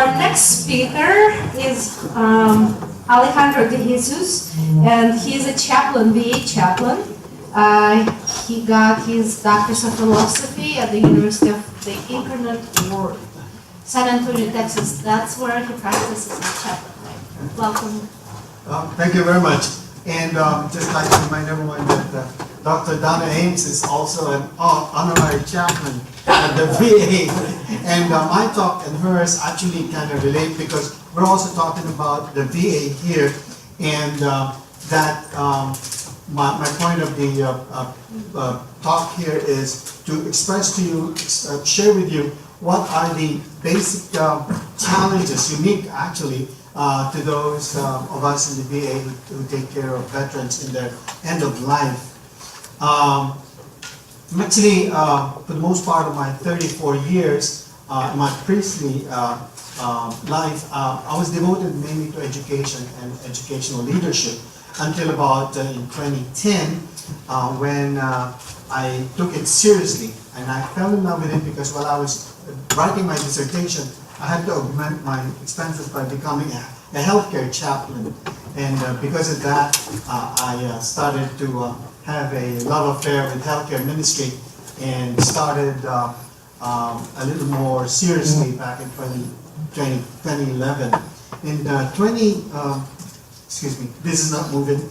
Our next speaker is Alejandro De Jesus, and he's a chaplain, VA chaplain. He got his doctorate of philosophy at the University of the Incarnate Word, San Antonio, Texas. That's where he practices as chaplain. Welcome. Thank you very much. And just like to remind everyone that Dr. Donna Ames is also an honorary chaplain at the VA. And my talk and hers actually kind of relate because we're also talking about the VA here. And my point of the talk here is to express to you, share with you what are the basic challenges, unique actually, to those of us in the VA who take care of veterans in their end of life. Actually, for the most part of my 34 years, my priestly life, I was devoted mainly to education and educational leadership until about in 2010 when I took it seriously. And I fell in love with it because while I was writing my dissertation, I had to augment my expenses by becoming a healthcare chaplain. And because of that, I started to have a love affair with healthcare ministry and started a little more seriously back in 2011. In excuse me, this is not moving.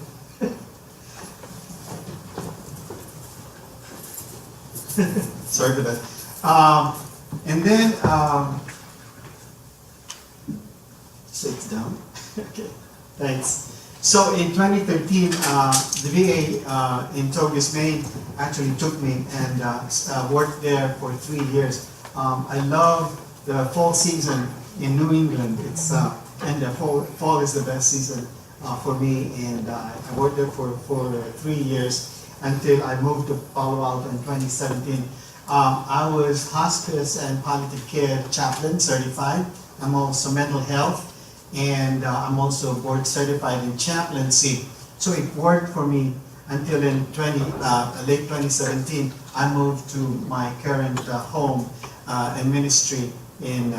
Sorry for that. And then, sit down. Okay, thanks. So in 2013, the VA in Togus, Maine actually took me and worked there for 3 years. I love the fall season in New England. It's and the fall is the best season for me, and I worked there for 3 years until I moved to Palo Alto in 2017. I was hospice and palliative care chaplain certified. I'm also mental health, and I'm also board certified in chaplaincy. So it worked for me until in late 2017, I moved to my current home and ministry in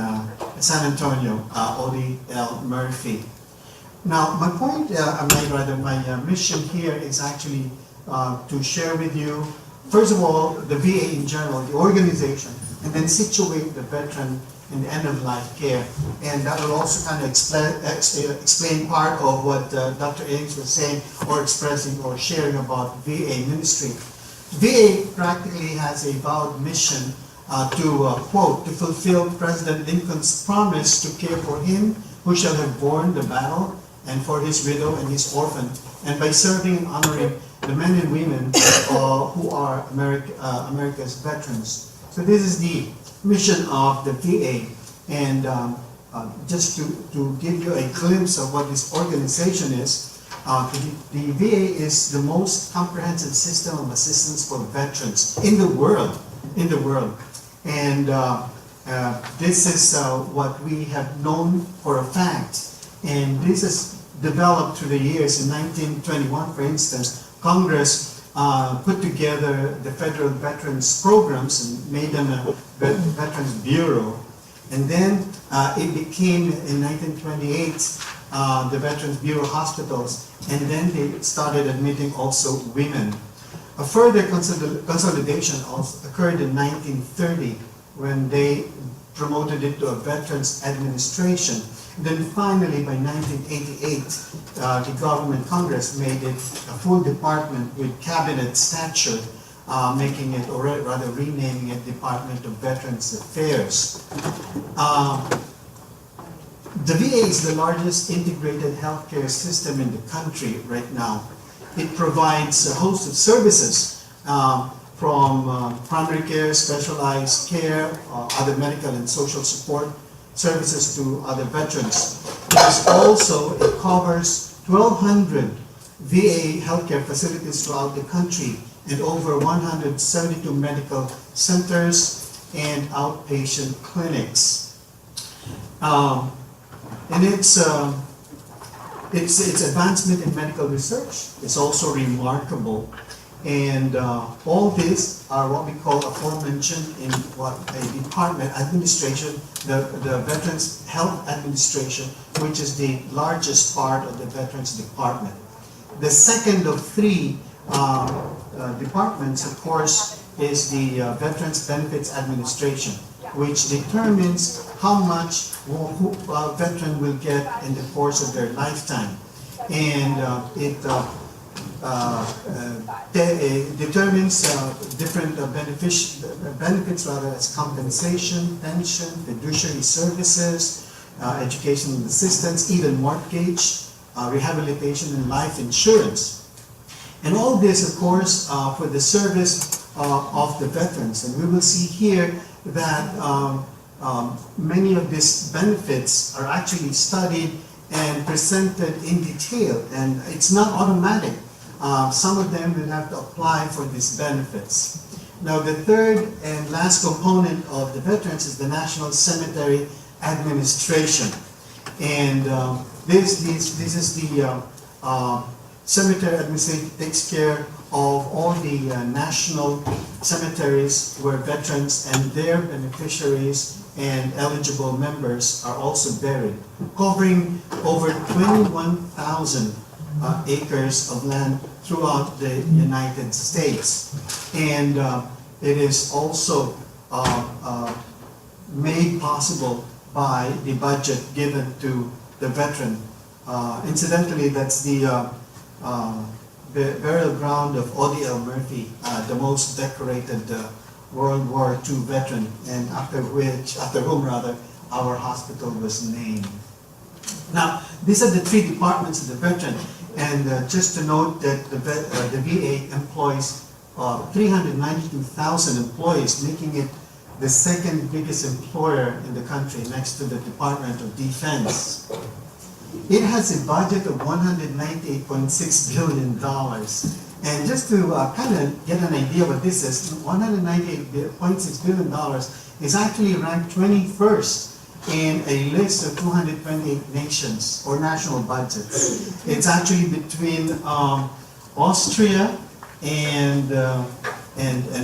San Antonio, Odie L. Murphy. Now, my point, my mission here is actually to share with you, first of all, the VA in general, the organization, and then situate the veteran in the end-of-life care. And that will also kind of explain part of what Dr. Ames was saying or expressing or sharing about VA ministry. VA practically has a vowed mission quote, to fulfill President Lincoln's promise to care for him who shall have borne the battle and for his widow and his orphan, and by serving and honoring the men and women who are America's veterans. So this is the mission of the VA, and just to give you a glimpse of what this organization is, the VA is the most comprehensive system of assistance for veterans in the world. And this is what we have known for a fact, and this is developed through the years. In 1921, for instance, Congress put together the federal veterans programs and made them a Veterans Bureau. And then it became, in 1928, the Veterans Bureau hospitals, and then they started admitting also women. A further consolidation also occurred in 1930 when they promoted it to a Veterans Administration. Then finally, by 1988, the government, Congress, made it a full department with cabinet stature, making it, or rather renaming it, Department of Veterans Affairs. The VA is the largest integrated healthcare system in the country right now. It provides a host of services from primary care, specialized care, other medical and social support services to other veterans. It covers 1,200 VA healthcare facilities throughout the country and over 172 medical centers and outpatient clinics. And its advancement in medical research is also remarkable. And all these are what we call aforementioned in what a department, administration, the Veterans Health Administration, which is the largest part of the Veterans Department. The second of three departments, of course, is the Veterans Benefits Administration, which determines how much a veteran will get in the course of their lifetime. And it determines different benefits rather as compensation, pension, fiduciary services, education and assistance, even mortgage, rehabilitation and life insurance. And all this, of course, for the service of the veterans. And we will see here that many of these benefits are actually studied and presented in detail, and it's not automatic. Some of them will have to apply for these benefits. Now, the third and last component of the veterans is the National Cemetery Administration. And this is the Cemetery Administration takes care of all the national cemeteries where veterans and their beneficiaries and eligible members are also buried, covering over 21,000 acres of land throughout the United States. And it is also made possible by the budget given to the veteran. Incidentally, that's the burial ground of O.D.L. Murphy, the most decorated World War II veteran, and after whom our hospital was named. Now, these are the three departments of the veteran, and just to note that the VA employs 392,000 employees, making it the second biggest employer in the country next to the Department of Defense. It has a budget of $198.6 billion. And just to kind of get an idea what this is, $198.6 billion is actually ranked 21st in a list of 228 nations or national budgets. It's actually between Austria and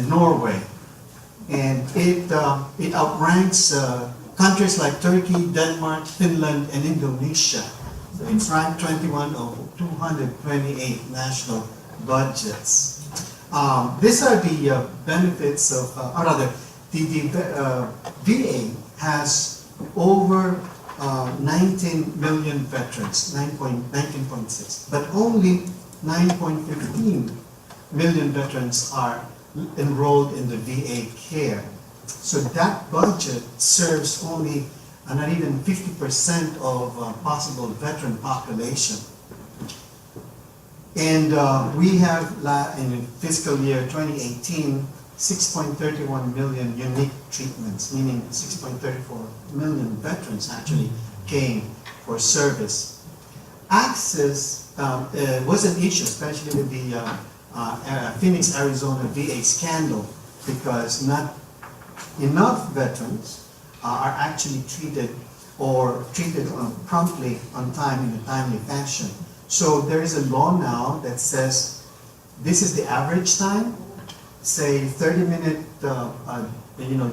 Norway. And it outranks countries like Turkey, Denmark, Finland, and Indonesia. So it's ranked 21 of 228 national budgets. These are the benefits of, or rather, the VA has over 19 million veterans, 19.6, but only 9.15 million veterans are enrolled in the VA care. So that budget serves only not even 50% of possible veteran population. And we have, in fiscal year 2018, 6.31 million unique treatments, meaning 6.34 million veterans actually came for service. Access was an issue, especially with the Phoenix, Arizona VA scandal, because not enough veterans are actually treated promptly on time in a timely fashion. So there is a law now that says this is the average time, say 30-minute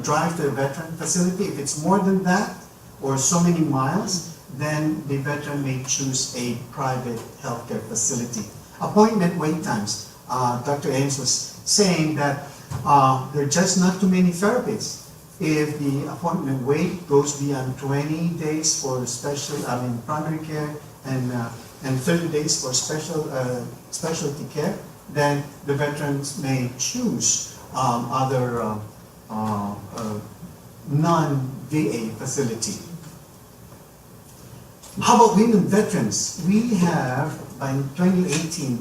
drive to a veteran facility. If it's more than that or so many miles, then the veteran may choose a private healthcare facility. Appointment wait times. Dr. Ames was saying that there are just not too many therapists. If the appointment wait goes beyond 20 days for primary care and 30 days for specialty care, then the veterans may choose other non-VA facility. How about women veterans? We have, by 2018,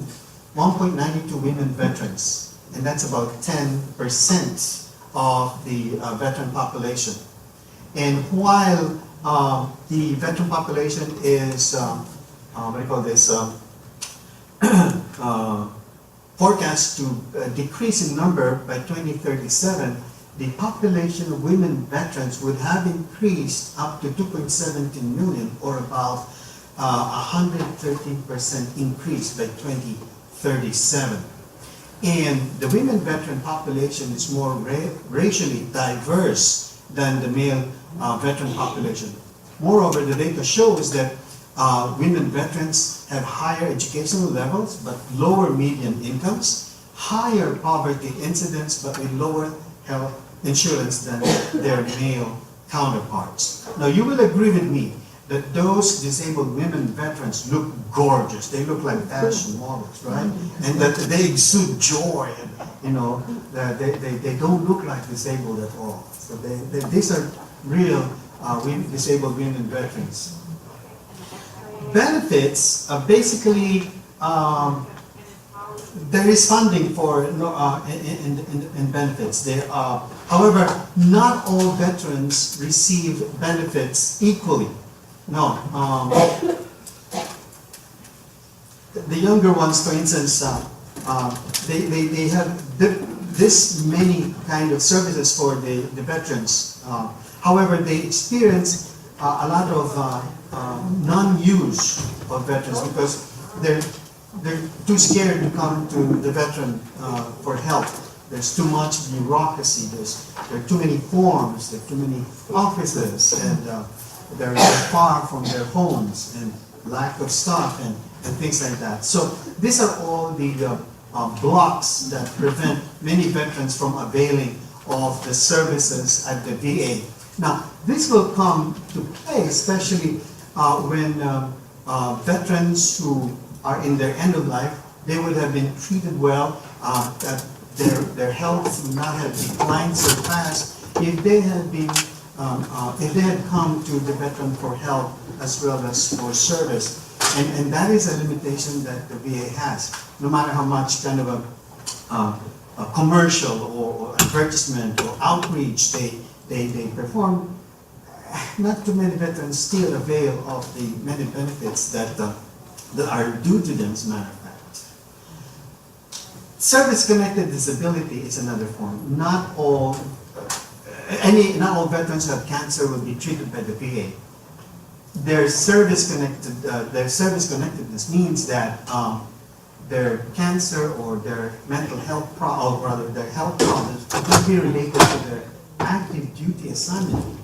1.92 women veterans, and that's about 10% of the veteran population. And while the veteran population is, forecast to decrease in number by 2037, the population of women veterans would have increased up to 2.17 million, or about 113% increase by 2037. And the women veteran population is more racially diverse than the male veteran population. Moreover, the data shows that women veterans have higher educational levels but lower median incomes, higher poverty incidence but with lower health insurance than their male counterparts. Now you will agree with me that those disabled women veterans look gorgeous. They look like fashion models, right? And that they exude joy, and you know, they don't look like disabled at all. So these are real disabled women veterans. Benefits are basically there is funding for in benefits. However, not all veterans receive benefits equally. No, the younger ones, for instance, they have this many kind of services for the veterans. However, they experience a lot of non-use of veterans because they're too scared to come to the veteran for help. There's too much bureaucracy. There are too many forms. There are too many offices, and they're far from their homes, and lack of staff, and things like that. So these are all the blocks that prevent many veterans from availing of the services at the VA. Now, this will come to play, especially when veterans who are in their end of life, they would have been treated well, that their health would not have declined so fast if they had been if they had come to the veteran for help as well as for service. And that is a limitation that the VA has. No matter how much kind of a commercial or advertisement or outreach they perform, not too many veterans still avail of the many benefits that are due to them, as a matter of fact. Service-connected disability is another form. Not all veterans who have cancer will be treated by the VA. Their service-connectedness means that their cancer or their mental health or rather their health problems will be related to their active duty assignment.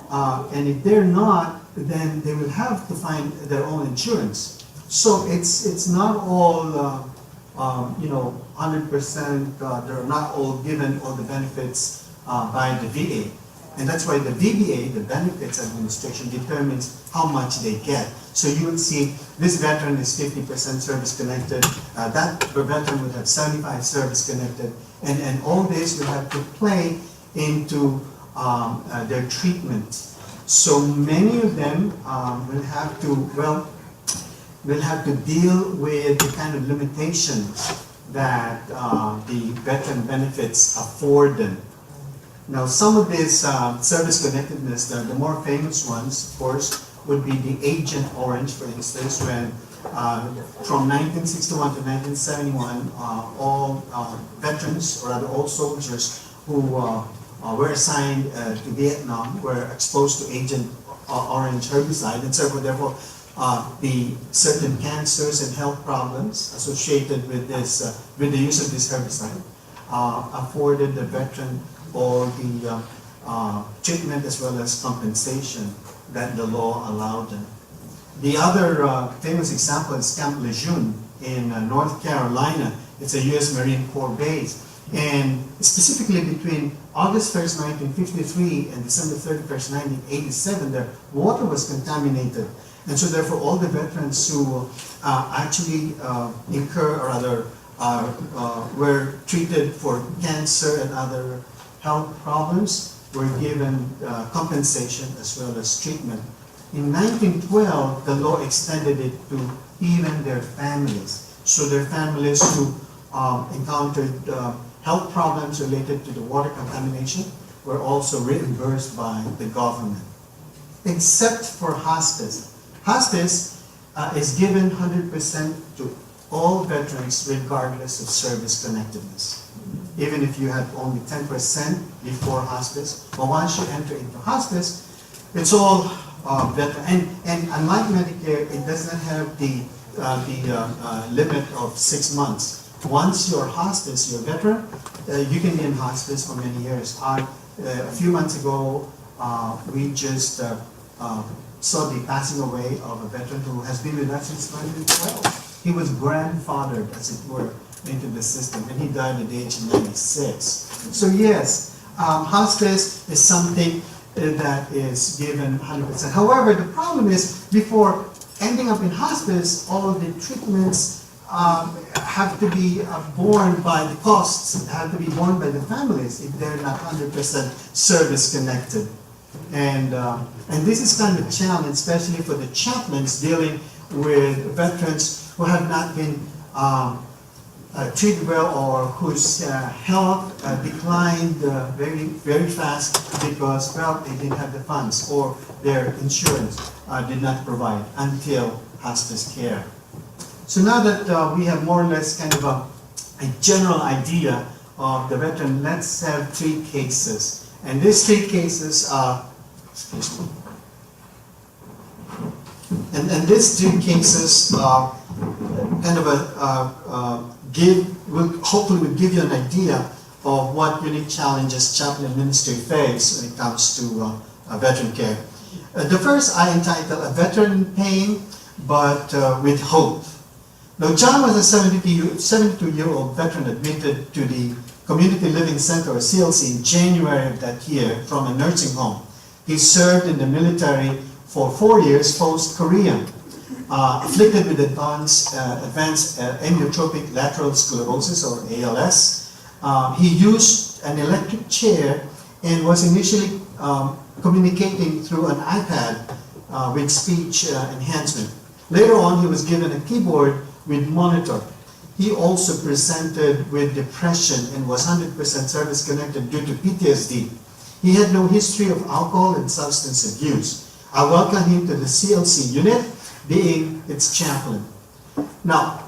And if they're not, then they will have to find their own insurance. So it's not all 100%. They're not all given all the benefits by the VA. And that's why the VBA, the Benefits Administration, determines how much they get. So you would see this veteran is 50% service-connected, that veteran would have 75 service-connected, and all this will have to play into their treatment. So many of them will have to deal with the kind of limitations that the veteran benefits afford them. Now, some of these service-connectedness, the more famous ones, of course, would be the Agent Orange, for instance, when from 1961 to 1971, all veterans, or rather all soldiers who were assigned to Vietnam were exposed to Agent Orange herbicide, and so therefore the certain cancers and health problems associated with this, with the use of this herbicide, afforded the veteran all the treatment as well as compensation that the law allowed them. The other famous example is Camp Lejeune in North Carolina. It's a U.S. Marine Corps base. And specifically between August 1st, 1953 and December 31st, 1987, their water was contaminated. And so therefore all the veterans who actually incur or rather were treated for cancer and other health problems were given compensation as well as treatment. In 1912, the law extended it to even their families. So their families who encountered health problems related to the water contamination were also reimbursed by the government. Except for hospice. Hospice is given 100% to all veterans regardless of service connectedness. Even if you had only 10% before hospice, but once you enter into hospice, it's all veteran. And unlike Medicare, it does not have the limit of 6 months. once you're hospice, you're a veteran, you can be in hospice for many years. A few months ago, we just saw the passing away of a veteran who has been with us since 2012. He was grandfathered, as it were, into the system, and he died at the age of 96. So yes, hospice is something that is given 100%. However, the problem is, before ending up in hospice, all of the treatments have to be borne by the costs, have to be borne by the families if they're not 100% service connected. And this is kind of a challenge, especially for the chaplains dealing with veterans who have not been treated well, or whose health declined very fast because, well, they didn't have the funds or their insurance did not provide until hospice care. So now that we have more or less kind of a general idea of the veteran, let's have 3 cases. And these 3 cases are, excuse me, and these 3 cases are kind of hopefully will give you an idea of what unique challenges chaplain ministry face when it comes to veteran care. The first I entitle "A Veteran in Pain, but with Hope." Now, John was a 72-year-old veteran admitted to the Community Living Center, or CLC, in January of that year from a nursing home. He served in the military for 4 years post-Korean, afflicted with advanced amyotrophic lateral sclerosis, or ALS. He used an electric chair and was initially communicating through an iPad with speech enhancement. Later on, he was given a keyboard with monitor. He also presented with depression and was 100% service connected due to PTSD. He had no history of alcohol and substance abuse. I welcomed him to the CLC unit, being its chaplain. Now,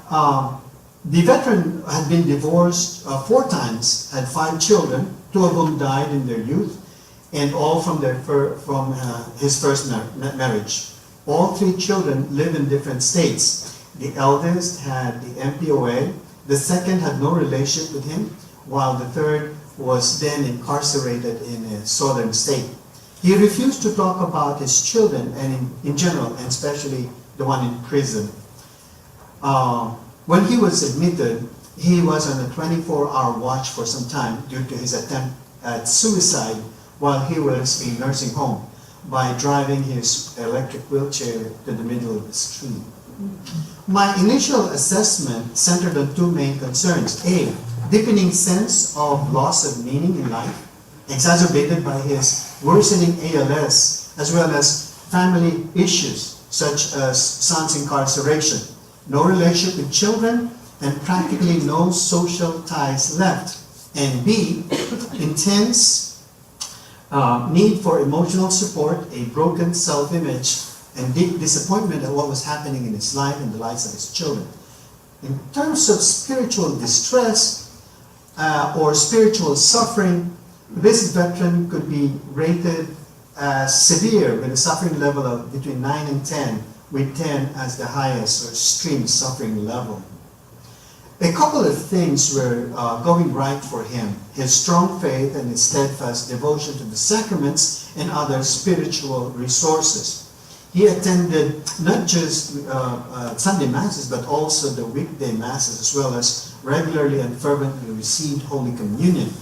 the veteran had been divorced 4 times, had 5 children, 2 of whom died in their youth, and all from his first marriage. All 3 children live in different states. The eldest had the MPOA, the second had no relationship with him, while the third was then incarcerated in a southern state. He refused to talk about his children, and in general, and especially the one in prison. When he was admitted, he was on a 24-hour watch for some time due to his attempt at suicide while he was in nursing home by driving his electric wheelchair to the middle of the street. My initial assessment centered on 2 main concerns. A, deepening sense of loss of meaning in life, exacerbated by his worsening ALS, as well as family issues such as son's incarceration, no relationship with children, and practically no social ties left. And B, intense need for emotional support, a broken self-image, and deep disappointment at what was happening in his life and the lives of his children. In terms of spiritual distress or spiritual suffering, this veteran could be rated as severe with a suffering level of between 9 and 10, with 10 as the highest or extreme suffering level. A couple of things were going right for him: his strong faith and his steadfast devotion to the sacraments and other spiritual resources. He attended not just Sunday Masses, but also the weekday Masses, as well as regularly and fervently received Holy Communion.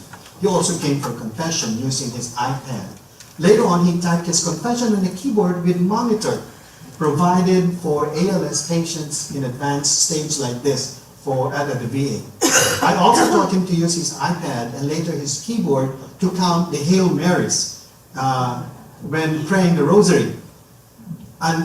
He also came for confession using his iPad. Later on, he typed his confession on a keyboard with monitor, provided for ALS patients in advanced stage like this at the VA. I also taught him to use his iPad and later his keyboard to count the Hail Marys when praying the Rosary,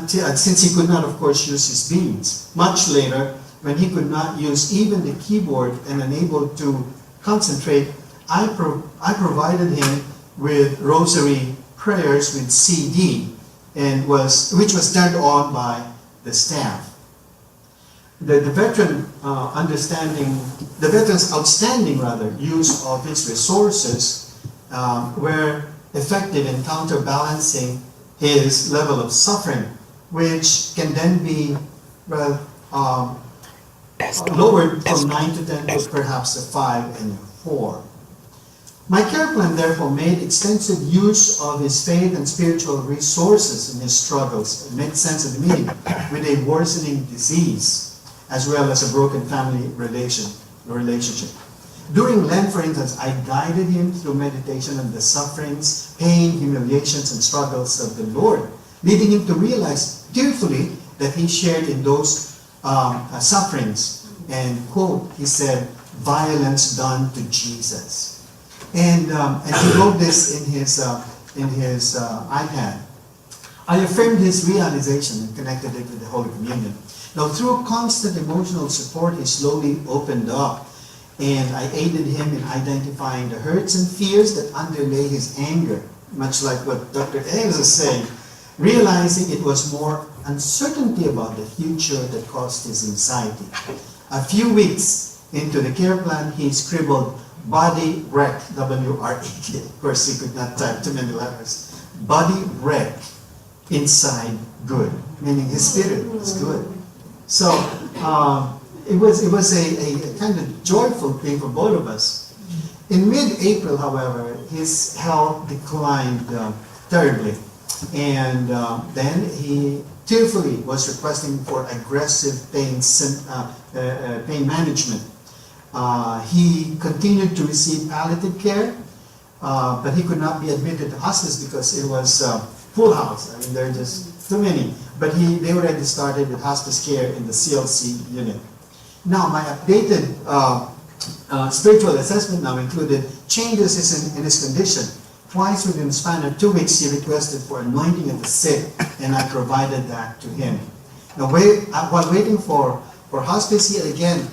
since he could not, of course, use his beads. Much later, when he could not use even the keyboard and unable to concentrate, I provided him with Rosary prayers with CD, which was turned on by the staff. The veteran's outstanding use of his resources were effective in counterbalancing his level of suffering, which can then be lowered from 9 to 10 to perhaps a 5 and 4. My care plan therefore made extensive use of his faith and spiritual resources in his struggles. It made sense of the meeting with a worsening disease as well as a broken family relationship. During Lent, for instance, I guided him through meditation on the sufferings, pain, humiliations, and struggles of the Lord, leading him to realize tearfully that he shared in those sufferings. And quote, he said, violence done to Jesus. And he wrote this in his iPad. I affirmed his realization and connected it with the Holy Communion. Now, through constant emotional support, he slowly opened up, and I aided him in identifying the hurts and fears that underlay his anger, much like what Dr. A was saying, realizing it was more uncertainty about the future that caused his anxiety. A few weeks into the care plan, he scribbled body wreck, W-R-E-K. Of course, he could not type too many letters. Body wreck, inside good, meaning his spirit was good. So it was a kind of joyful thing for both of us. In mid-April, however, his health declined terribly, and then he tearfully was requesting for aggressive pain management. He continued to receive palliative care, but he could not be admitted to hospice because it was full house. I mean, there are just too many. But they already started with hospice care in the CLC unit. Now, my updated spiritual assessment now included changes in his condition. Twice within the span of 2 weeks, he requested for anointing of the sick, and I provided that to him. Now, while waiting for hospice, he again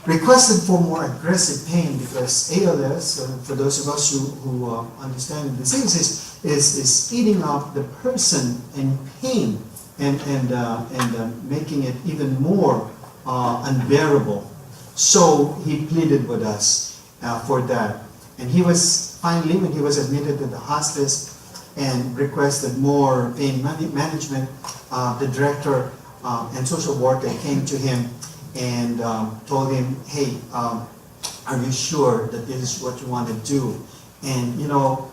requested for more aggressive pain because ALS, for those of us who understand the disease, is eating up the person in pain and making it even more unbearable. So he pleaded with us for that. And he was finally, when he was admitted to the hospice and requested more pain management, the director and social worker came to him and told him, hey, are you sure that this is what you want to do? And you know,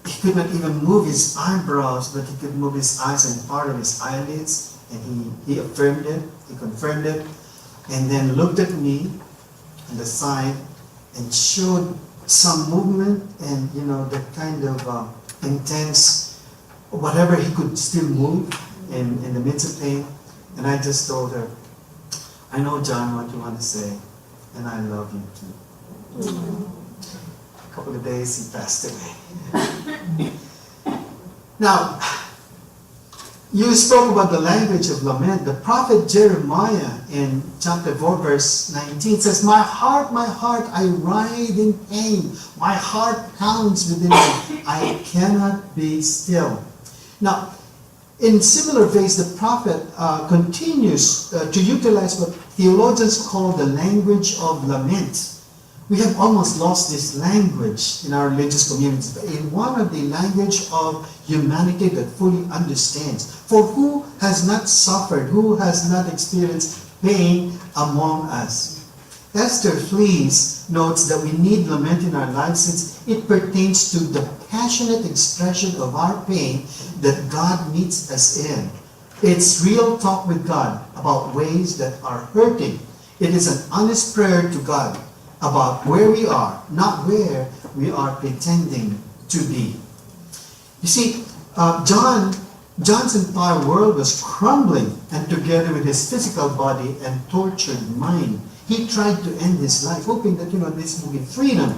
he could not even move his eyebrows, but he could move his eyes and part of his eyelids, and he affirmed it, he confirmed it, and then looked at me on the side and showed some movement and, you know, that kind of intense, whatever he could still move in the midst of pain. And I just told her, I know, John, what you want to say, and I love you too. A couple of days, he passed away. Now, you spoke about the language of lament. The prophet Jeremiah in chapter 4, verse 19 says, my heart, I writhe in pain. My heart pounds within me. I cannot be still. Now, in similar ways, the prophet continues to utilize what theologians call the language of lament. We have almost lost this language in our religious communities, but in one of the language of humanity that fully understands. For who has not suffered, who has not experienced pain among us? Esther Fleece notes that we need lament in our lives since it pertains to the passionate expression of our pain that God meets us in. It's real talk with God about ways that are hurting. It is an honest prayer to God about where we are, not where we are pretending to be. You see, John's entire world was crumbling, and together with his physical body and tortured mind, he tried to end his life, hoping that, this would be freedom.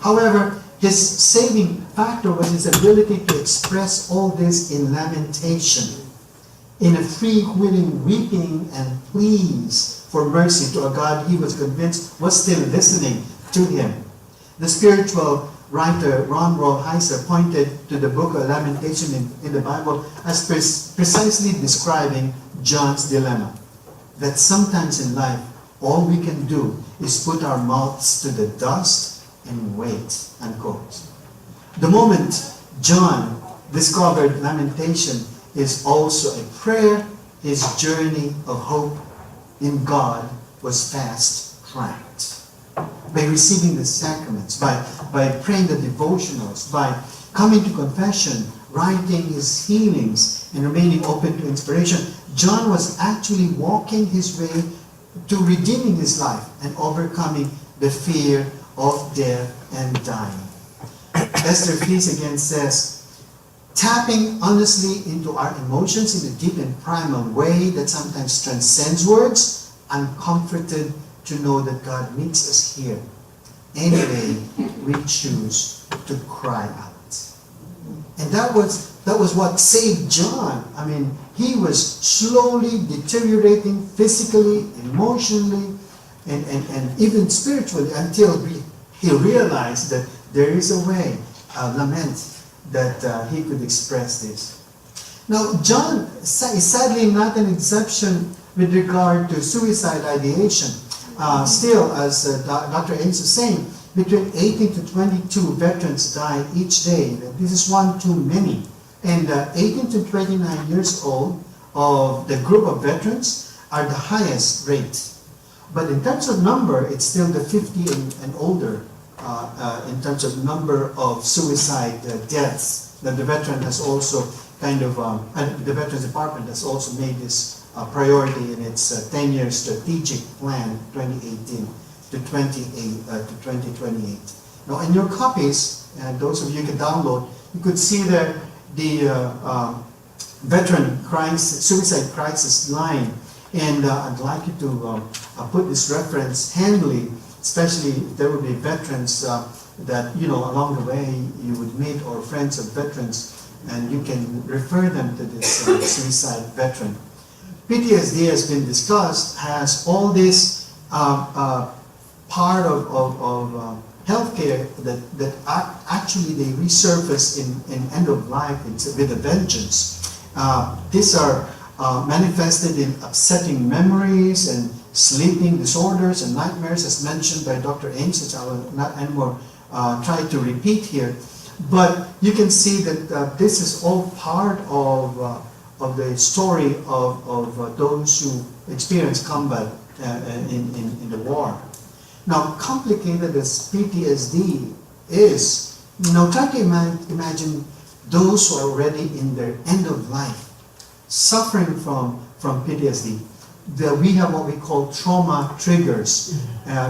However, his saving factor was his ability to express all this in lamentation, in a freewheeling weeping and pleas for mercy to a God he was convinced was still listening to him. The spiritual writer Ron Rolheiser pointed to the book of Lamentation in the Bible as precisely describing John's dilemma. That sometimes in life, all we can do is put our mouths to the dust and wait, unquote. The moment John discovered lamentation is also a prayer, his journey of hope in God was fast-tracked. By receiving the sacraments, by praying the devotionals, by coming to confession, writing his healings, and remaining open to inspiration, John was actually walking his way to redeeming his life and overcoming the fear of death and dying. Esther Fees again says, tapping honestly into our emotions in a deep and primal way that sometimes transcends words, I'm comforted to know that God meets us here. Anyway, we choose to cry out. And that was what saved John. I mean, he was slowly deteriorating physically, emotionally, and even spiritually until he realized that there is a way, a lament, that he could express this. Now, John is sadly not an exception with regard to suicide ideation. Still, as Dr. Ames was saying, between 18 to 22 veterans die each day. This is one too many. And 18 to 29 years old of the group of veterans are the highest rate. But in terms of number, it's still the 50 and older in terms of number of suicide deaths that the veteran has also the Veterans Department has also made this priority in its 10-year strategic plan 2018 to 2028. Now, in your copies, and those of you can download, you could see there the veteran suicide crisis line. And I'd like you to put this reference handily, especially if there would be veterans that, along the way you would meet, or friends of veterans, and you can refer them to this suicide veteran. PTSD has been discussed, has all this part of healthcare that actually they resurface in end of life with a vengeance. These are manifested in upsetting memories and sleeping disorders and nightmares, as mentioned by Dr. Ames, which I will not anymore try to repeat here. But you can see that this is all part of the story of those who experience combat in the war. Now, complicated as PTSD is, try to imagine those who are already in their end of life, suffering from PTSD. We have what we call trauma triggers,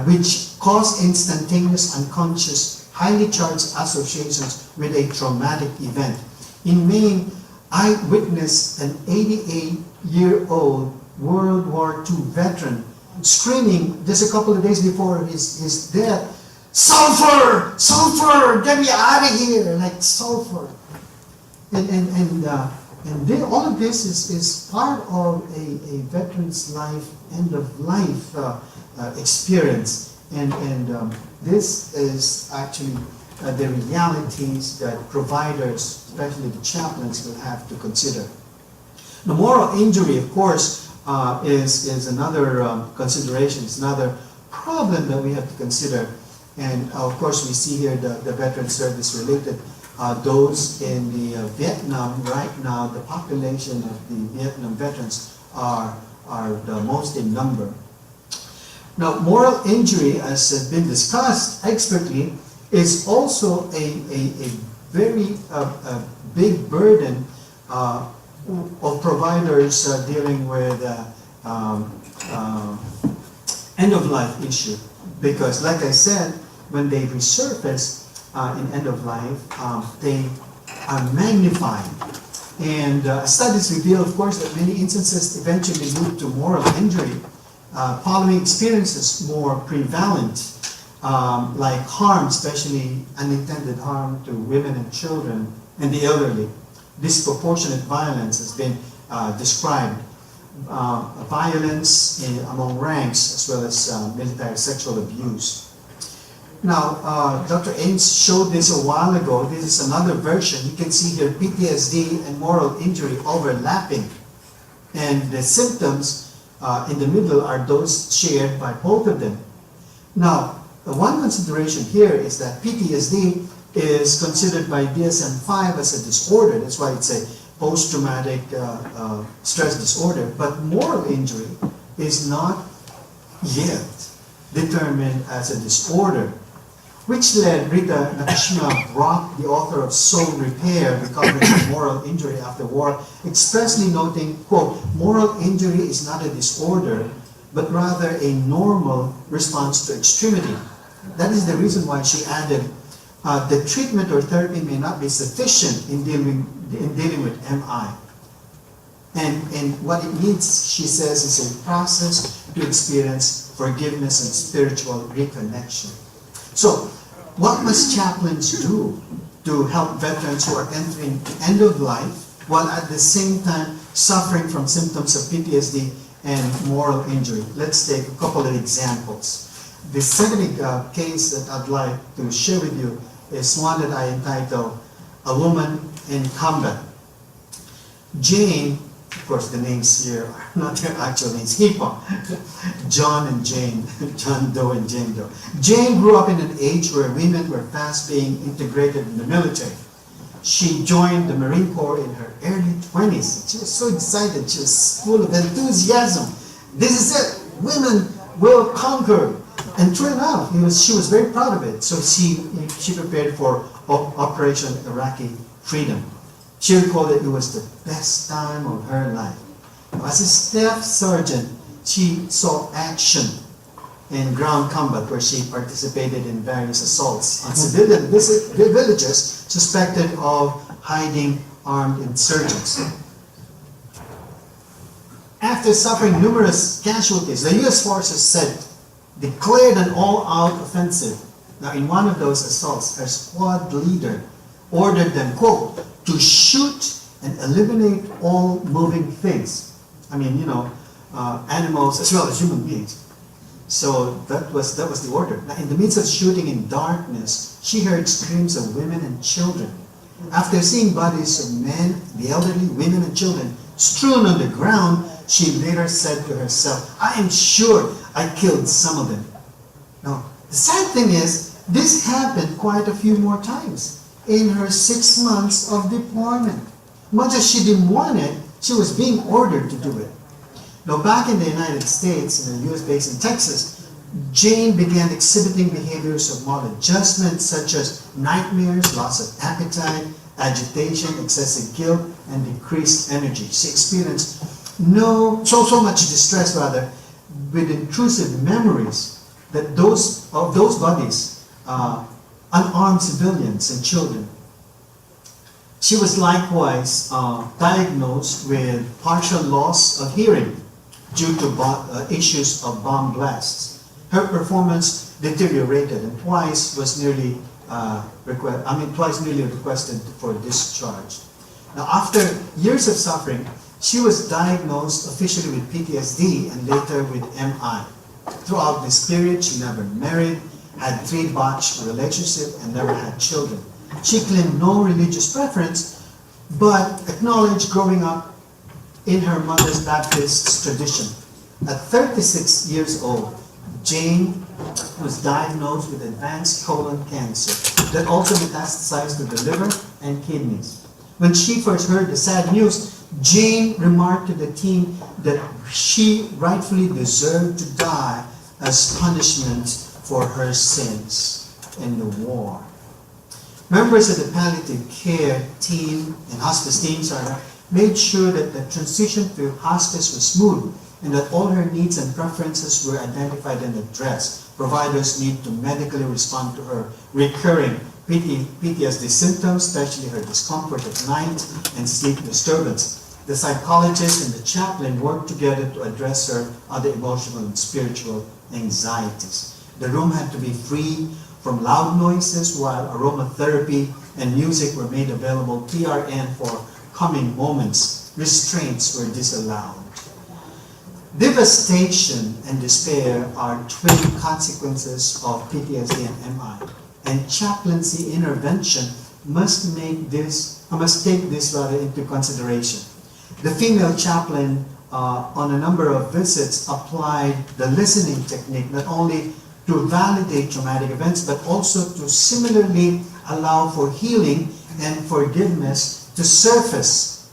which cause instantaneous, unconscious, highly charged associations with a traumatic event. In Maine, I witnessed an 88-year-old World War II veteran screaming just a couple of days before his death, "Sulfur! Sulfur! Get me out of here!" Like sulfur. And all of this is part of a veteran's life, end of life experience. And this is actually the realities that providers, especially the chaplains, will have to consider. The moral injury, of course, is another consideration. It's another problem that we have to consider. And of course, we see here the veteran service related. Those in the Vietnam right now, the population of the Vietnam veterans are the most in number. Now, moral injury, as has been discussed expertly, is also a very big burden of providers dealing with end-of-life issue. Because, like I said, when they resurface in end-of-life, they are magnified. And studies reveal, of course, that many instances eventually lead to moral injury. Following experiences more prevalent, like harm, especially unintended harm to women and children and the elderly. Disproportionate violence has been described. Violence among ranks, as well as military sexual abuse. Now, Dr. Ames showed this a while ago. This is another version. You can see here PTSD and moral injury overlapping. And the symptoms in the middle are those shared by both of them. Now, one consideration here is that PTSD is considered by DSM-5 as a disorder. That's why it's a post-traumatic stress disorder. But moral injury is not yet determined as a disorder, which led Rita Nakashima Brock, the author of Soul Repair, Recovery from Moral Injury After War, expressly noting, quote, moral injury is not a disorder, but rather a normal response to extremity. That is the reason why she added, the treatment or therapy may not be sufficient in dealing with MI. And what it needs, she says, is a process to experience forgiveness and spiritual reconnection. So, what must chaplains do to help veterans who are entering the end of life while at the same time suffering from symptoms of PTSD and moral injury? Let's take a couple of examples. The second case that I'd like to share with you is one that I entitled A Woman in Combat. Jane, of course the names here are not their actual names, HIPAA, John and Jane, John Doe and Jane Doe. Jane grew up in an age where women were fast being integrated in the military. She joined the Marine Corps in her early 20s. She was so excited, she was full of enthusiasm. This is it, women will conquer. And true enough, she was very proud of it. So she prepared for Operation Iraqi Freedom. She recalled that it was the best time of her life. Now, as a staff sergeant, she saw action in ground combat where she participated in various assaults on civilian villages suspected of hiding armed insurgents. After suffering numerous casualties, the U.S. forces declared an all-out offensive. Now, in one of those assaults, her squad leader ordered them, quote, to shoot and eliminate all moving things. I mean, animals as well as human beings. So that was the order. Now, in the midst of shooting in darkness, she heard screams of women and children. After seeing bodies of men, the elderly, women and children strewn on the ground, she later said to herself, I am sure I killed some of them. Now, the sad thing is, this happened quite a few more times in her 6 months of deployment. Much as she didn't want it, she was being ordered to do it. Now, back in the United States, in the US base in Texas, Jane began exhibiting behaviors of maladjustment such as nightmares, loss of appetite, agitation, excessive guilt, and decreased energy. She experienced so much distress with intrusive memories that those bodies, unarmed civilians and children. She was likewise diagnosed with partial loss of hearing due to issues of bomb blasts. Her performance deteriorated and twice nearly requested for discharge. Now, after years of suffering, she was diagnosed officially with PTSD and later with MI. Throughout this period, she never married, had 3 botched relationships, and never had children. She claimed no religious preference, but acknowledged growing up in her mother's Baptist tradition. At 36 years old, Jane was diagnosed with advanced colon cancer that also metastasized to the liver and kidneys. When she first heard the sad news, Jane remarked to the team that she rightfully deserved to die as punishment for her sins in the war. Members of the palliative care team and hospice teams made sure that the transition to hospice was smooth and that all her needs and preferences were identified and addressed. Providers need to medically respond to her recurring PTSD symptoms, especially her discomfort at night and sleep disturbance. The psychologist and the chaplain worked together to address her other emotional and spiritual anxieties. The room had to be free from loud noises while aromatherapy and music were made available. PRN for coming moments. Restraints were disallowed. Devastation and despair are twin consequences of PTSD and MI, and chaplaincy intervention must take this into consideration. The female chaplain on a number of visits applied the listening technique not only to validate traumatic events but also to similarly allow for healing and forgiveness to surface.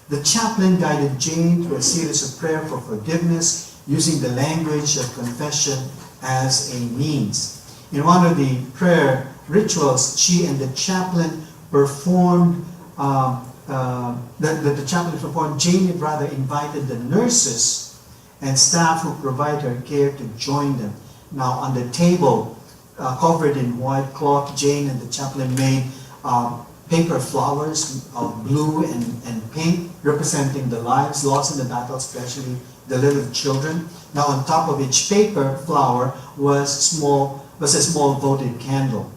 The chaplain guided Jane through a series of prayer for forgiveness, using the language of confession as a means. In one of the prayer rituals, she and the chaplain performed, the chaplain performed, Jane rather invited the nurses and staff who provide her care to join them. Now on the table, covered in white cloth, Jane and the chaplain made paper flowers of blue and pink, representing the lives lost in the battle, especially the little children. Now on top of each paper flower was a small votive candle.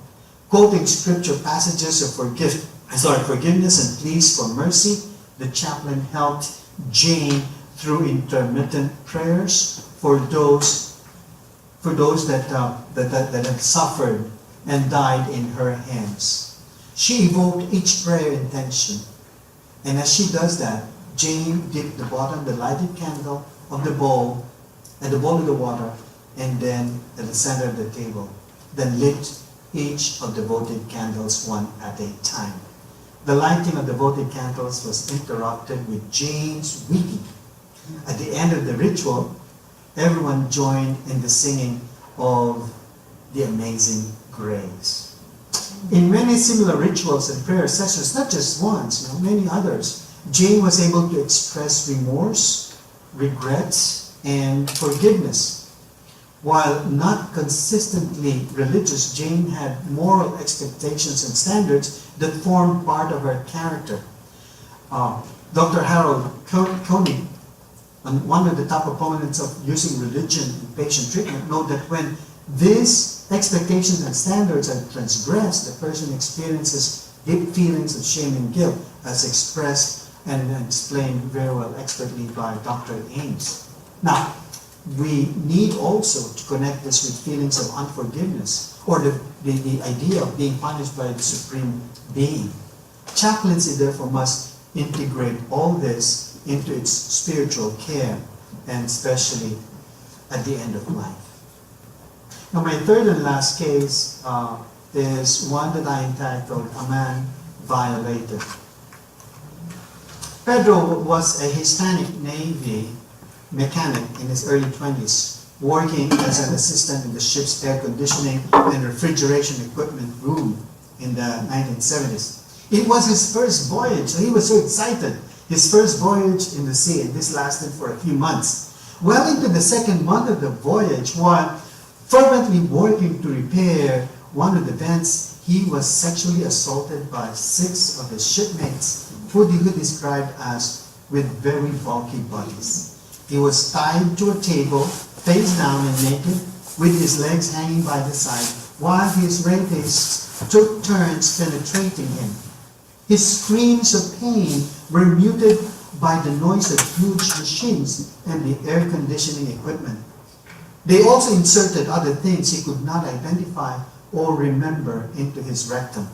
Quoting scripture passages of forgiveness and pleas for mercy, the chaplain helped Jane through intermittent prayers for those that had suffered and died in her hands. She evoked each prayer intention, and as she does that, Jane dipped the lighted candle of the bowl at the bowl of the water, and then at the center of the table, then lit each of the votive candles one at a time. The lighting of the votive candles was interrupted with Jane's weeping. At the end of the ritual, everyone joined in the singing of the Amazing Grace. In many similar rituals and prayer sessions, not just once, many others, Jane was able to express remorse, regret, and forgiveness. While not consistently religious, Jane had moral expectations and standards that formed part of her character. Dr. Harold Koenig, one of the top opponents of using religion in patient treatment, noted that when these expectations and standards are transgressed, the person experiences deep feelings of shame and guilt, as expressed and explained very well expertly by Dr. Ames. Now, we need also to connect this with feelings of unforgiveness, or the idea of being punished by the Supreme Being. Chaplaincy, therefore, must integrate all this into its spiritual care, and especially at the end of life. Now, my third and last case is one that I entitled "A Man Violated." Pedro was a Hispanic Navy mechanic in his early 20s, working as an assistant in the ship's air conditioning and refrigeration equipment room in the 1970s. It was his first voyage, so he was so excited. His first voyage in the sea, and this lasted for a few months. Well into the second month of the voyage, while fervently working to repair one of the vents, he was sexually assaulted by 6 of his shipmates, who he described as with very bulky bodies. He was tied to a table, face down and naked, with his legs hanging by the side, while his rapists took turns penetrating him. His screams of pain were muted by the noise of huge machines and the air conditioning equipment. They also inserted other things he could not identify or remember into his rectum.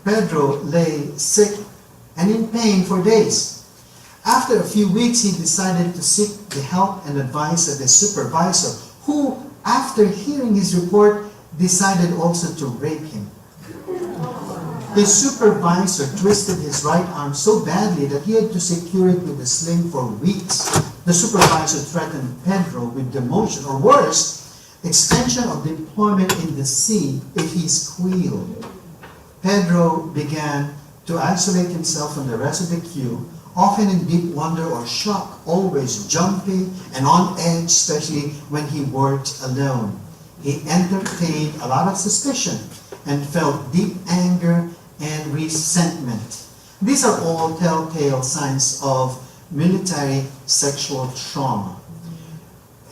Pedro lay sick and in pain for days. After a few weeks, he decided to seek the help and advice of his supervisor, who, after hearing his report, decided also to rape him. His supervisor twisted his right arm so badly that he had to secure it with a sling for weeks. The supervisor threatened Pedro with demotion, or worse, extension of deployment in the sea if he squealed. Pedro began to isolate himself from the rest of the crew, often in deep wonder or shock, always jumpy and on edge, especially when he worked alone. He entertained a lot of suspicion and felt deep anger and resentment. These are all telltale signs of military sexual trauma.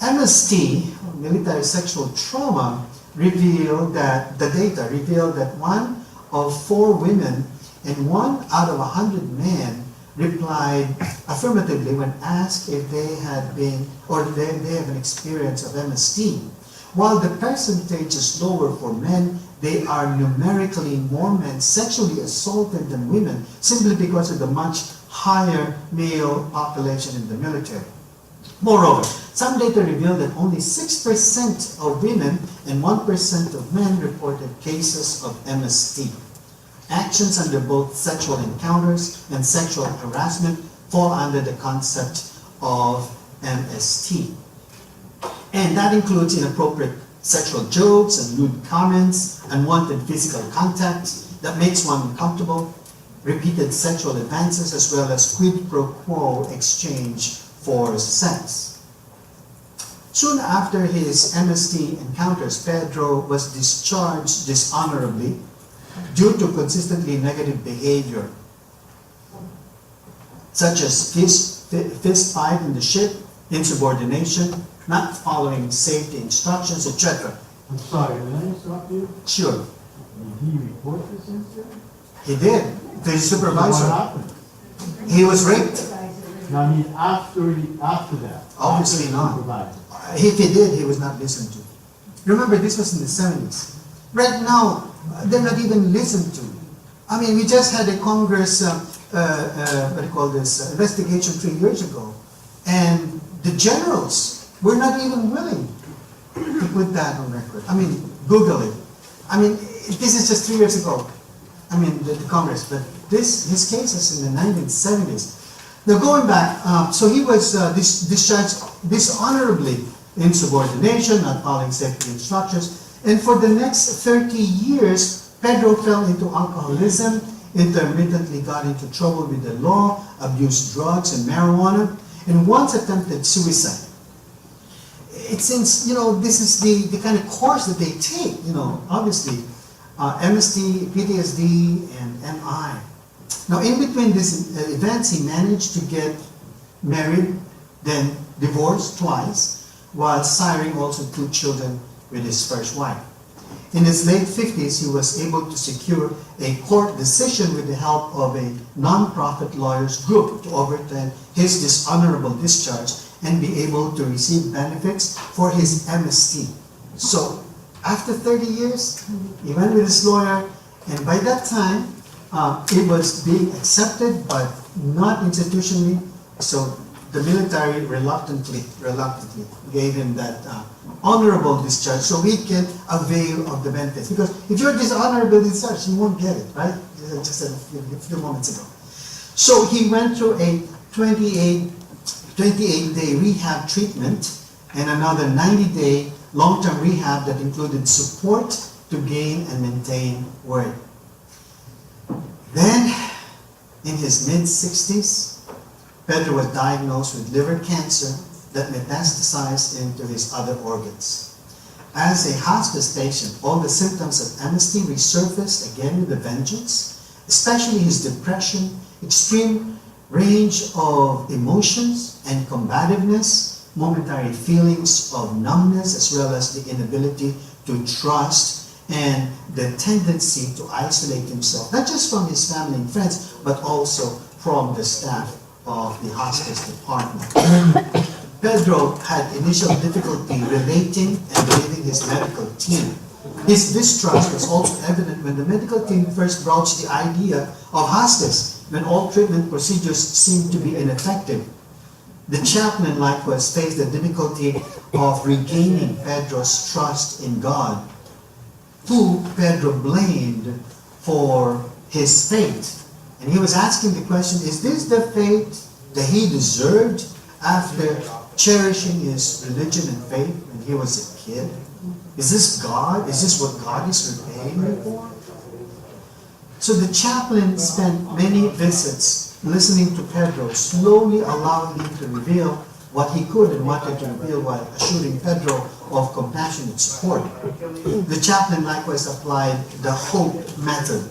MST, military sexual trauma, revealed that the data revealed that 1 of 4 women and 1 out of 100 men replied affirmatively when asked if they had been or they have an experience of MST. While the percentage is lower for men, they are numerically more men sexually assaulted than women, simply because of the much higher male population in the military. Moreover, some data reveal that only 6% of women and 1% of men reported cases of MST. Actions under both sexual encounters and sexual harassment fall under the concept of MST. And that includes inappropriate sexual jokes and lewd comments, unwanted physical contact that makes one uncomfortable, repeated sexual advances, as well as quid pro quo exchange for sex. Soon after his MST encounters, Pedro was discharged dishonorably due to consistently negative behavior, such as fist fight in the ship, insubordination, not following safety instructions, etc. I'm sorry, can I interrupt you? Sure, Did he report this incident? he did. To his What supervisor. happened? He was raped. No, I mean, after that. Obviously after the not. supervisor. If he did, he was not listened to. Remember, this was in the 70s. Right now, they're not even listened to. I mean, we just had a Congress, what do you call this, investigation 3 years ago. And the generals were not even willing to put that on record. I mean, Google it. I mean, this is just 3 years ago. I mean, the Congress, but his case is in the 1970s. Now going back, so he was discharged dishonorably, insubordination, not following safety instructions, and for the next 30 years, Pedro fell into alcoholism, intermittently got into trouble with the law, abused drugs and marijuana, and once attempted suicide. It seems, this is the kind of course that they take, obviously, MST, PTSD, and MI. Now, in between these events, he managed to get married, then divorced twice, while siring also 2 children with his first wife. In his late 50s, he was able to secure a court decision with the help of a non-profit lawyers group to overturn his dishonorable discharge and be able to receive benefits for his MST. So, after 30 years, he went with his lawyer, and by that time, it was being accepted, but not institutionally. So the military reluctantly gave him that honorable discharge, so he can avail of the benefits. Because if you're dishonorable discharge, you won't get it, right? Just a few moments ago. So he went through a 28-day rehab treatment and another 90-day long-term rehab that included support to gain and maintain word. Then, in his mid-60s, Pedro was diagnosed with liver cancer that metastasized into his other organs. As a hospice patient, all the symptoms of MST resurfaced again with a vengeance, especially his depression, extreme range of emotions and combativeness, momentary feelings of numbness, as well as the inability to trust and the tendency to isolate himself, not just from his family and friends, but also from the staff of the hospice department. Pedro had initial difficulty relating and believing his medical team. His distrust was also evident when the medical team first broached the idea of hospice, when all treatment procedures seemed to be ineffective. The chaplain likewise faced the difficulty of regaining Pedro's trust in God, who Pedro blamed for his fate. And he was asking the question, is this the fate that he deserved after cherishing his religion and faith when he was a kid? Is this God? Is this what God is repaying me for? So the chaplain spent many visits listening to Pedro, slowly allowing him to reveal what he could and wanted to reveal while assuring Pedro of compassionate support. The chaplain likewise applied the hope method.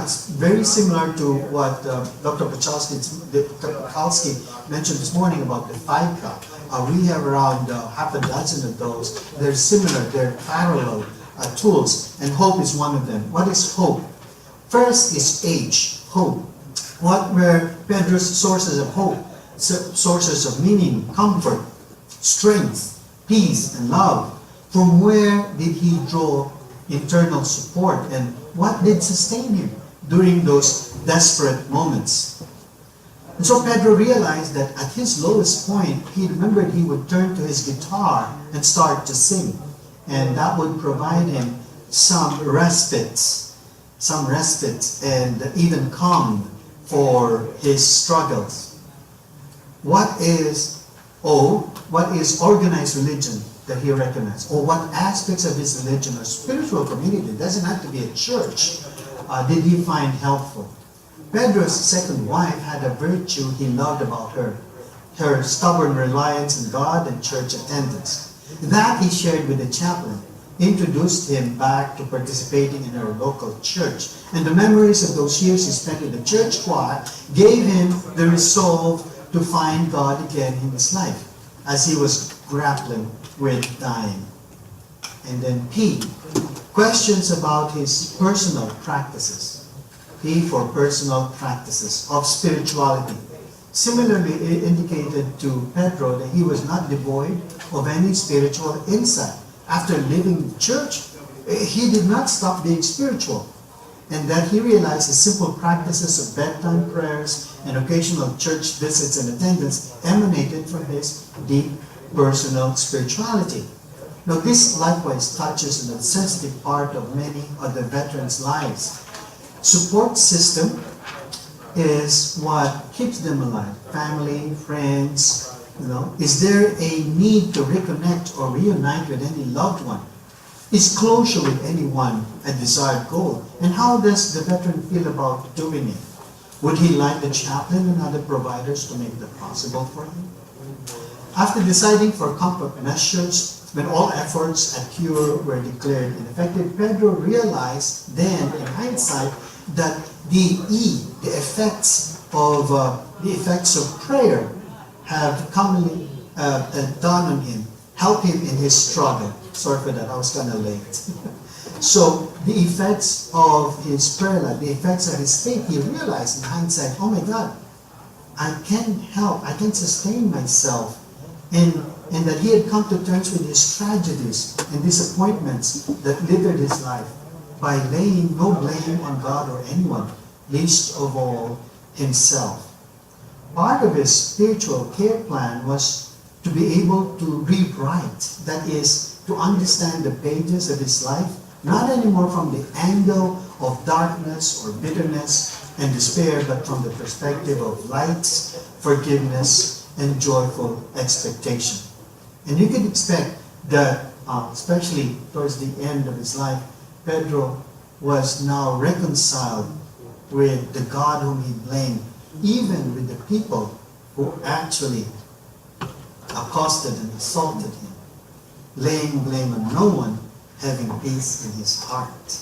It's very similar to what Dr. Pachalski mentioned this morning about the 5K. We have around half a dozen of those. They're similar, they're parallel tools, and hope is one of them. What is hope? First is H, hope. What were Pedro's sources of hope? Sources of meaning, comfort, strength, peace, and love. From where did he draw internal support, and what did sustain him during those desperate moments? And so Pedro realized that at his lowest point, he remembered he would turn to his guitar and start to sing, and that would provide him some respite and even calm for his struggles. What is O, what is organized religion that he recognized? Or what aspects of his religion or spiritual community, it doesn't have to be a church, did he find helpful? Pedro's second wife had a virtue he loved about her, her stubborn reliance on God and church attendance. That he shared with the chaplain, introduced him back to participating in our local church. And the memories of those years he spent in the church choir gave him the resolve to find God again in his life as he was grappling with dying. And then P, questions about his personal practices. P for personal practices of spirituality. Similarly, it indicated to Pedro that he was not devoid of any spiritual insight. After leaving the church, he did not stop being spiritual, and that he realized the simple practices of bedtime prayers and occasional church visits and attendance emanated from his deep personal spirituality. Now, this likewise touches on a sensitive part of many of the veterans' lives. Support system is what keeps them alive. Family, friends, Is there a need to reconnect or reunite with any loved one? Is closure with anyone a desired goal? And how does the veteran feel about doing it? Would he like the chaplain and other providers to make that possible for him? After deciding for comfort measures, when all efforts at cure were declared ineffective, Pedro realized then, in hindsight, that the effects of prayer have commonly dawned on him, help him in his struggle. Sorry for that, I was kind of late. So the effects of his prayer life, the effects of his faith, he realized in hindsight, oh my God, I can't sustain myself. And that he had come to terms with his tragedies and disappointments that littered his life by laying no blame on God or anyone, least of all himself. Part of his spiritual care plan was to be able to read right, that is, to understand the pages of his life, not anymore from the angle of darkness or bitterness and despair, but from the perspective of light, forgiveness, and joyful expectation. And you can expect that, especially towards the end of his life, Pedro was now reconciled with the God whom he blamed, even with the people who actually accosted and assaulted him, laying blame on no one, having peace in his heart.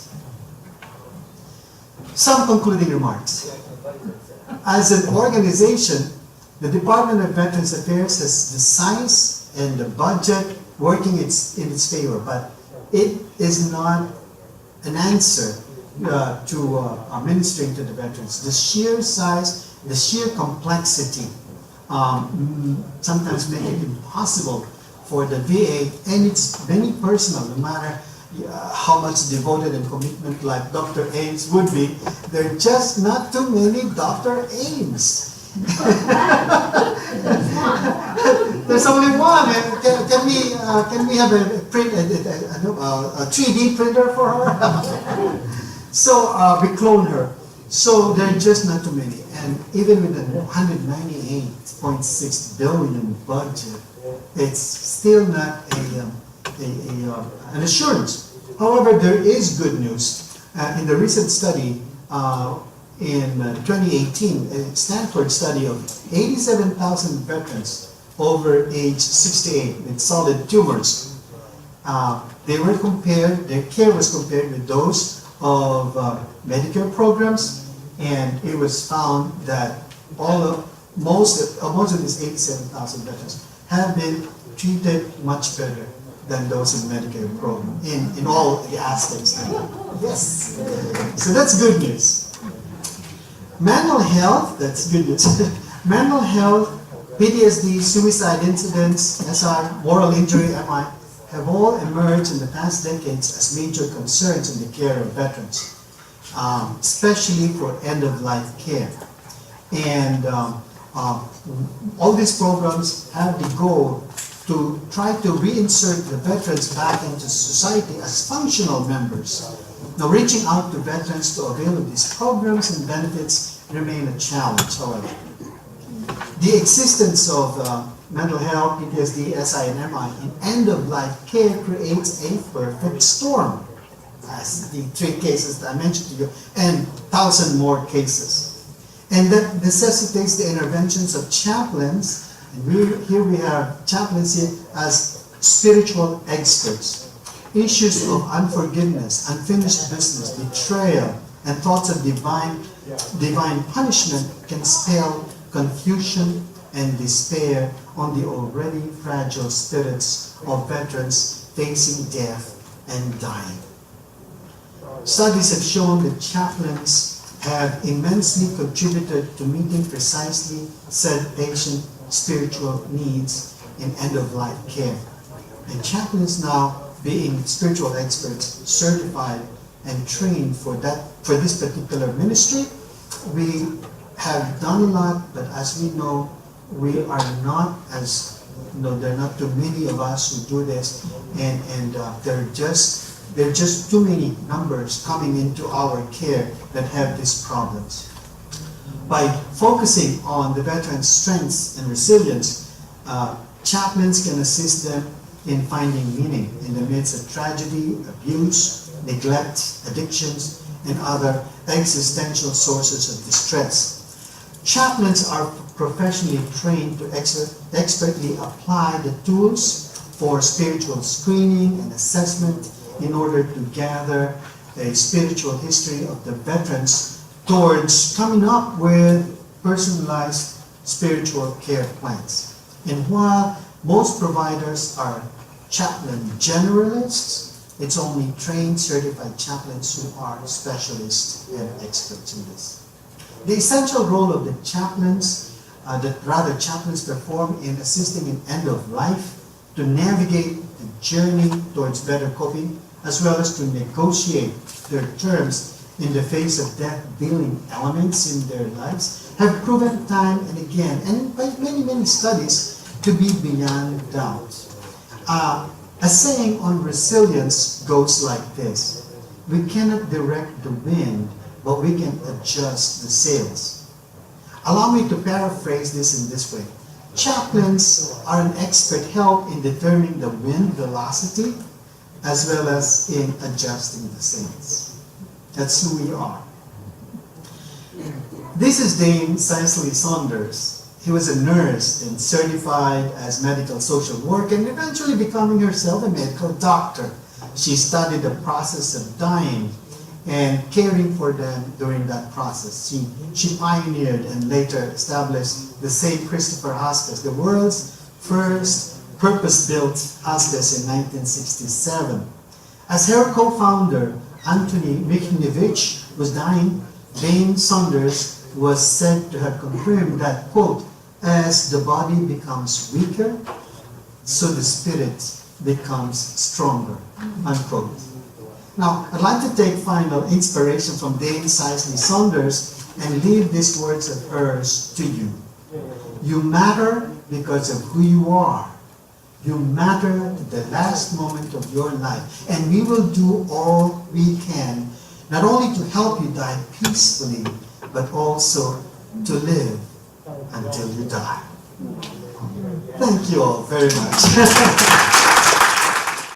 Some concluding remarks. As an organization, the Department of Veterans Affairs has the science and the budget working in its favor, but it is not an answer to ministering to the veterans. The sheer size, the sheer complexity sometimes make it impossible for the VA, and it's very personal, no matter how much devoted and commitment like Dr. Ames would be, there are just not too many Dr. Ames. There's only one. And can we have a 3D printer for her? So we clone her. So there are just not too many. And even with a 198.6 billion budget, it's still not an assurance. However, there is good news. In the recent study in 2018, a Stanford study of 87,000 veterans over age 68 with solid tumors, their care was compared with those of Medicare programs, and it was found that most of these 87,000 veterans have been treated much better than those in Medicare program in all the aspects. Yes, so that's good news. Mental health, that's good news. Mental health, PTSD, suicide incidents, SR, moral injury, MI, have all emerged in the past decades as major concerns in the care of veterans, especially for end-of-life care. And all these programs have the goal to try to reinsert the veterans back into society as functional members. Now, reaching out to veterans to avail of these programs and benefits remain a challenge, however. The existence of mental health, PTSD, SI, and MI in end-of-life care creates a perfect storm, as the 3 cases that I mentioned to you, and 1,000 more cases. And that necessitates the interventions of chaplains, and here we have chaplains here as spiritual experts. Issues of unforgiveness, unfinished business, betrayal, and thoughts of divine punishment can spell confusion and despair on the already fragile spirits of veterans facing death and dying. Studies have shown that chaplains have immensely contributed to meeting precisely said patient spiritual needs in end-of-life care. And chaplains now, being spiritual experts, certified and trained for this particular ministry, we have done a lot, but as we know, we are not there are not too many of us who do this, and there are just too many numbers coming into our care that have these problems. By focusing on the veterans' strengths and resilience, chaplains can assist them in finding meaning in the midst of tragedy, abuse, neglect, addictions, and other existential sources of distress. Chaplains are professionally trained to expertly apply the tools for spiritual screening and assessment in order to gather a spiritual history of the veterans towards coming up with personalized spiritual care plans. And while most providers are chaplain generalists, it's only trained, certified chaplains who are specialists and experts in this. The essential role of the chaplains, chaplains perform in assisting in end of life to navigate the journey towards better coping, as well as to negotiate their terms in the face of death-dealing elements in their lives, have proven time and again, and by many studies, to be beyond doubt. A saying on resilience goes like this: we cannot direct the wind, but we can adjust the sails. Allow me to paraphrase this in this way. Chaplains are an expert help in determining the wind velocity as well as in adjusting the sails. That's who we are. This is Dame Cicely Saunders. He was a nurse and certified as medical social worker and eventually becoming herself a medical doctor. She studied the process of dying and caring for them during that process. She pioneered and later established the St. Christopher Hospice, the world's first purpose-built hospice in 1967. As her co-founder, Anthony Mikhnievich, was dying, Dame Saunders was said to have confirmed that, quote, as the body becomes weaker, so the spirit becomes stronger, unquote. Now, I'd like to take final inspiration from Dame Cicely Saunders and leave these words of hers to you. You matter because of who you are. You matter to the last moment of your life. And we will do all we can, not only to help you die peacefully, but also to live until you die. Thank you all very much.